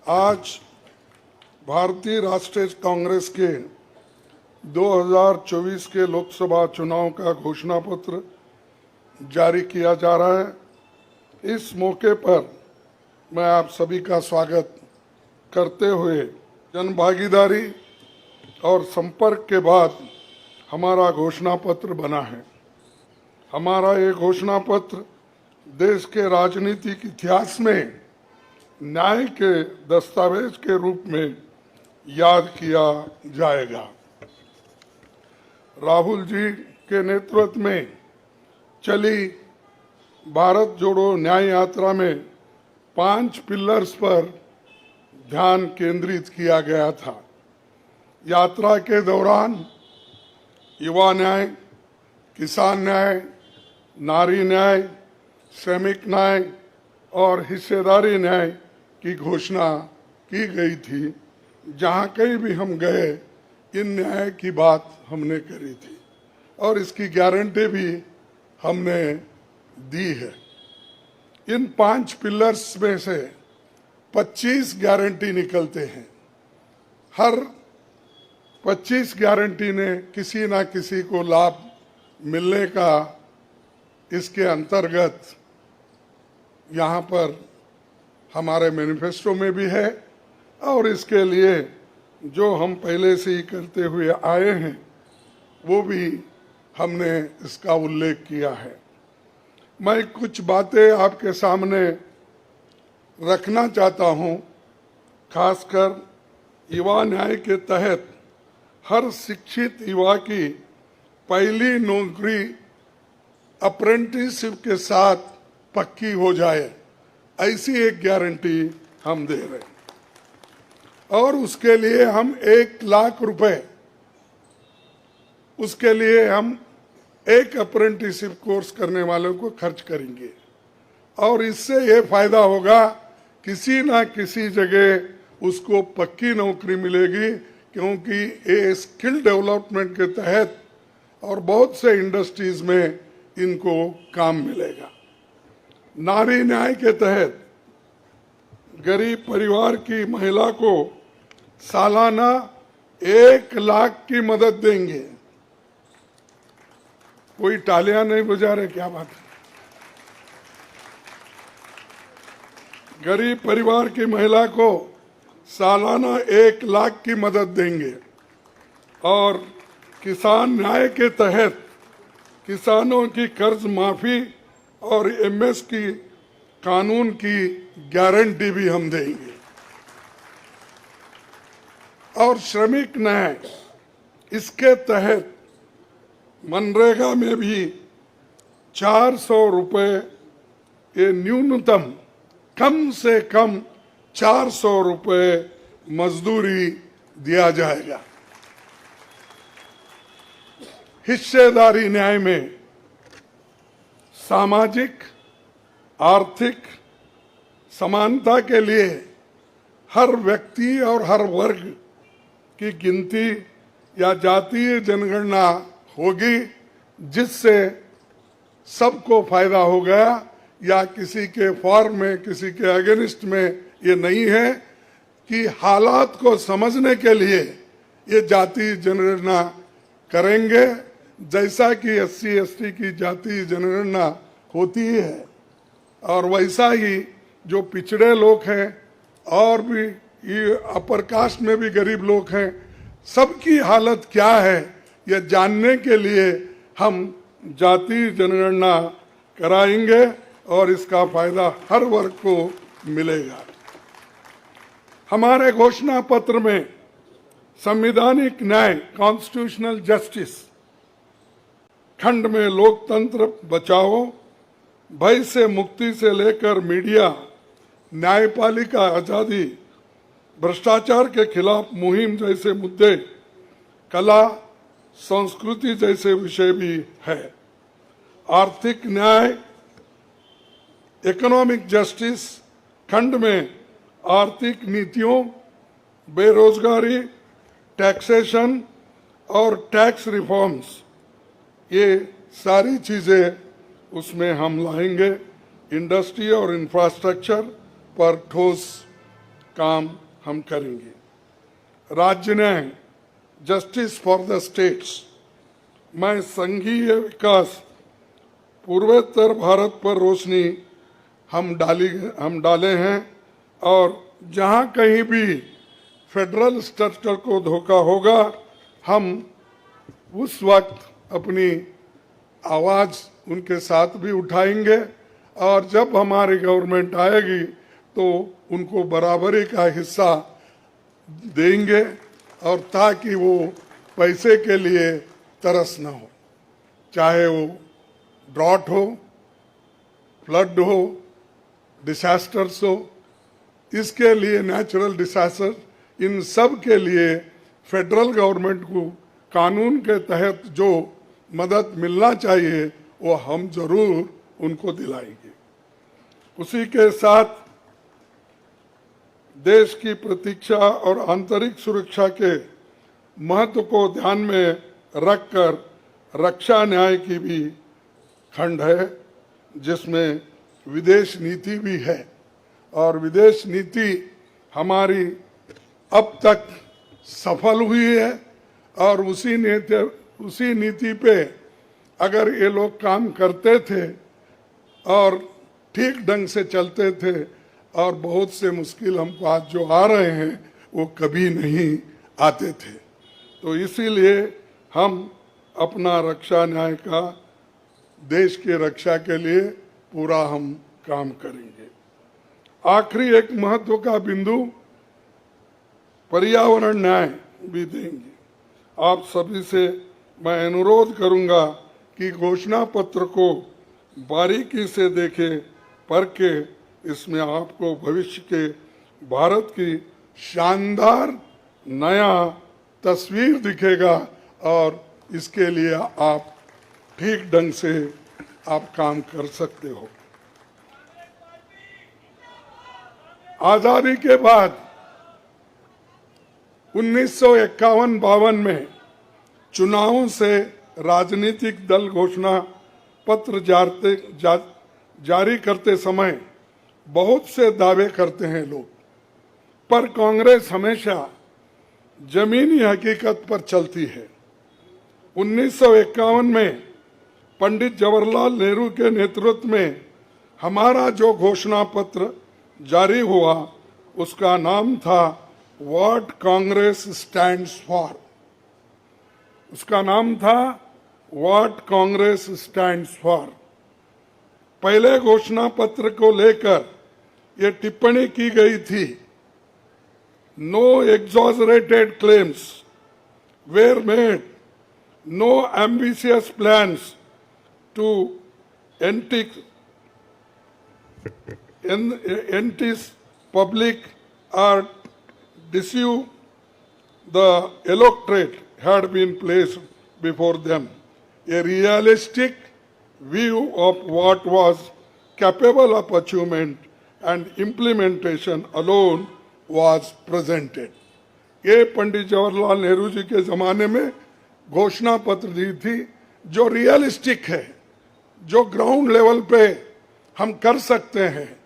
आज भारतीय राष्ट्रीय कांग्रेस के 2024 के लोकसभा चुनाव का घोषणा पत्र जारी किया जा रहा है। इस मौके पर मैं आप सभी का स्वागत करते हुए जनभागीदारी और संपर्क के बाद हमारा घोषणा पत्र बना है। हमारा ये घोषणा पत्र देश के राजनीतिक इतिहास में न्याय के दस्तावेज के रूप में याद किया जाएगा। राहुल जी के नेतृत्व में चली भारत जोड़ो न्याय यात्रा में 5 पिलर्स पर ध्यान केंद्रित किया गया था। यात्रा के दौरान युवा न्याय, किसान न्याय, नारी न्याय, श्रमिक न्याय और हिस्सेदारी न्याय की घोषणा की गई थी। जहाँ कहीं भी हम गए इन न्याय की बात हमने करी थी और इसकी गारंटी भी हमने दी है। इन 5 पिलर्स में से 25 गारंटी निकलते हैं। हर 25 गारंटी ने किसी ना किसी को लाभ मिलने का इसके अंतर्गत यहाँ पर हमारे मैनिफेस्टो में भी है और इसके लिए जो हम पहले से ही करते हुए आए हैं वो भी हमने इसका उल्लेख किया है। मैं कुछ बातें आपके सामने रखना चाहता हूँ। खासकर युवा न्याय के तहत हर शिक्षित युवा की पहली नौकरी अप्रेंटिसशिप के साथ पक्की हो जाए, ऐसी एक गारंटी हम दे रहे हैं। और उसके लिए हम 1 लाख रुपए, उसके लिए हम एक अप्रेंटिसशिप कोर्स करने वालों को खर्च करेंगे और इससे ये फायदा होगा, किसी ना किसी जगह उसको पक्की नौकरी मिलेगी, क्योंकि ये स्किल डेवलपमेंट के तहत और बहुत से इंडस्ट्रीज में इनको काम मिलेगा। नारी न्याय के तहत गरीब परिवार की महिला को सालाना 1 लाख की मदद देंगे। कोई तालियां नहीं बजा रहे, क्या बात है। गरीब परिवार की महिला को सालाना 1 लाख की मदद देंगे और किसान न्याय के तहत किसानों की कर्ज माफी और एमएस की कानून की गारंटी भी हम देंगे। और श्रमिक न्याय, इसके तहत मनरेगा में भी 400 रुपए, ये न्यूनतम कम से कम 400 रुपए मजदूरी दिया जाएगा। हिस्सेदारी न्याय में सामाजिक आर्थिक समानता के लिए हर व्यक्ति और हर वर्ग की गिनती या जातीय जनगणना होगी, जिससे सबको फायदा होगा। या किसी के फॉर्म में, किसी के अगेंस्ट में ये नहीं है कि हालात को समझने के लिए ये जातीय जनगणना करेंगे, जैसा कि SC ST की जातीय जनगणना होती है। और वैसा ही जो पिछड़े लोग हैं और भी ये अपर कास्ट में भी गरीब लोग हैं, सबकी हालत क्या है ये जानने के लिए हम जातीय जनगणना कराएंगे और इसका फायदा हर वर्ग को मिलेगा। हमारे घोषणा पत्र में संवैधानिक न्याय, कॉन्स्टिट्यूशनल जस्टिस खंड में लोकतंत्र बचाओ, भय से मुक्ति से लेकर मीडिया, न्यायपालिका आजादी, भ्रष्टाचार के खिलाफ मुहिम जैसे मुद्दे, कला संस्कृति जैसे विषय भी है। आर्थिक न्याय, इकोनॉमिक जस्टिस खंड में आर्थिक नीतियों, बेरोजगारी, टैक्सेशन और टैक्स रिफॉर्म्स, ये सारी चीजें उसमें हम लाएंगे। इंडस्ट्री और इंफ्रास्ट्रक्चर पर ठोस काम हम करेंगे। राज्य न्याय, जस्टिस फॉर द स्टेट्स में संघीय विकास, पूर्वोत्तर भारत पर रोशनी हम डाले हैं और जहां कहीं भी फेडरल स्ट्रक्चर को धोखा होगा हम उस वक्त अपनी आवाज उनके साथ भी उठाएंगे और जब हमारी गवर्नमेंट आएगी तो उनको बराबरी का हिस्सा देंगे और ताकि वो पैसे के लिए तरस ना हो, चाहे वो ड्रॉट हो, फ्लड हो, डिसास्टर्स हो, इसके लिए नेचुरल डिसास्टर, इन सब के लिए फेडरल गवर्नमेंट को कानून के तहत जो मदद मिलना चाहिए वो हम जरूर उनको दिलाएंगे। उसी के साथ देश की प्रतीक्षा और आंतरिक सुरक्षा के महत्व को ध्यान में रखकर रक्षा न्याय की भी खंड है, जिसमें विदेश नीति भी है और विदेश नीति हमारी अब तक सफल हुई है और उसी नीति पे अगर ये लोग काम करते थे और ठीक ढंग से चलते थे और बहुत से मुश्किल हमको आज जो आ रहे हैं वो कभी नहीं आते थे। तो इसीलिए हम अपना रक्षा न्याय का देश की रक्षा के लिए पूरा हम काम करेंगे। आखिरी एक महत्व का बिंदु पर्यावरण न्याय भी देंगे। आप सभी से मैं अनुरोध करूंगा कि घोषणा पत्र को बारीकी से देखें, पढ़ के इसमें आपको भविष्य के भारत की शानदार नया तस्वीर दिखेगा और इसके लिए आप ठीक ढंग से आप काम कर सकते हो। आजादी के बाद 1951-52 में चुनावों से राजनीतिक दल घोषणा पत्र जारी करते समय बहुत से दावे करते हैं लोग, पर कांग्रेस हमेशा जमीनी हकीकत पर चलती है। 1951 में पंडित जवाहरलाल नेहरू के नेतृत्व में हमारा जो घोषणा पत्र जारी हुआ उसका नाम था व्हाट कांग्रेस स्टैंड्स फॉर। उसका नाम था व्हाट कांग्रेस स्टैंड्स फॉर। पहले घोषणा पत्र को लेकर ये टिप्पणी की गई थी, no exaggerated claims were made, no ambitious plans to entice public or deceive the electorate had been placed before them. A realistic view of what was capable of achievement and implementation alone was presented. ये पंडित जवाहरलाल नेहरू जी के जमाने में घोषणा पत्र दी थी जो realistic है, जो ग्राउंड लेवल पे हम कर सकते हैं,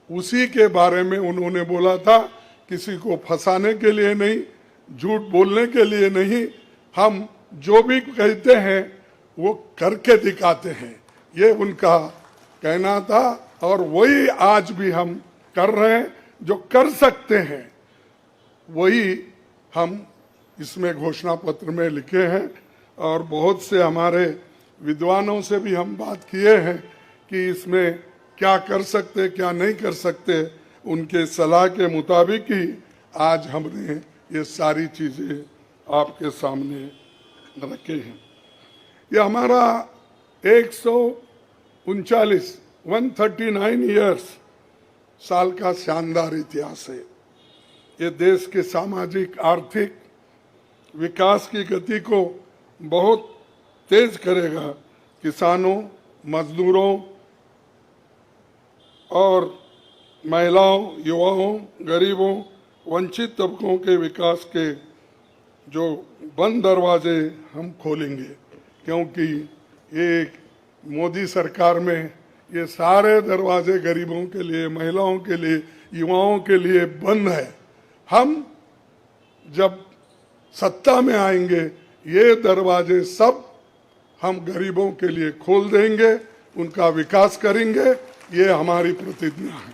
उसी के बारे में उन्होंने बोला था। किसी को फंसाने के लिए नहीं, झूठ बोलने के लिए नहीं, हम जो भी कहते हैं वो करके दिखाते हैं, ये उनका कहना था और वही आज भी हम कर रहे हैं। जो कर सकते हैं वही हम इसमें घोषणा पत्र में लिखे हैं और बहुत से हमारे विद्वानों से भी हम बात किए हैं कि इसमें क्या कर सकते क्या नहीं कर सकते, उनके सलाह के मुताबिक ही आज हमने ये सारी चीजें आपके सामने रखे हैं। ये हमारा 139 ईयर्स साल का शानदार इतिहास है। ये देश के सामाजिक आर्थिक विकास की गति को बहुत तेज करेगा। किसानों, मजदूरों और महिलाओं, युवाओं, गरीबों, वंचित तबकों के विकास के जो बंद दरवाजे हम खोलेंगे, क्योंकि ये मोदी सरकार में ये सारे दरवाजे गरीबों के लिए, महिलाओं के लिए, युवाओं के लिए बंद है। हम जब सत्ता में आएंगे ये दरवाजे सब हम गरीबों के लिए खोल देंगे, उनका विकास करेंगे, ये हमारी प्रतिज्ञा है।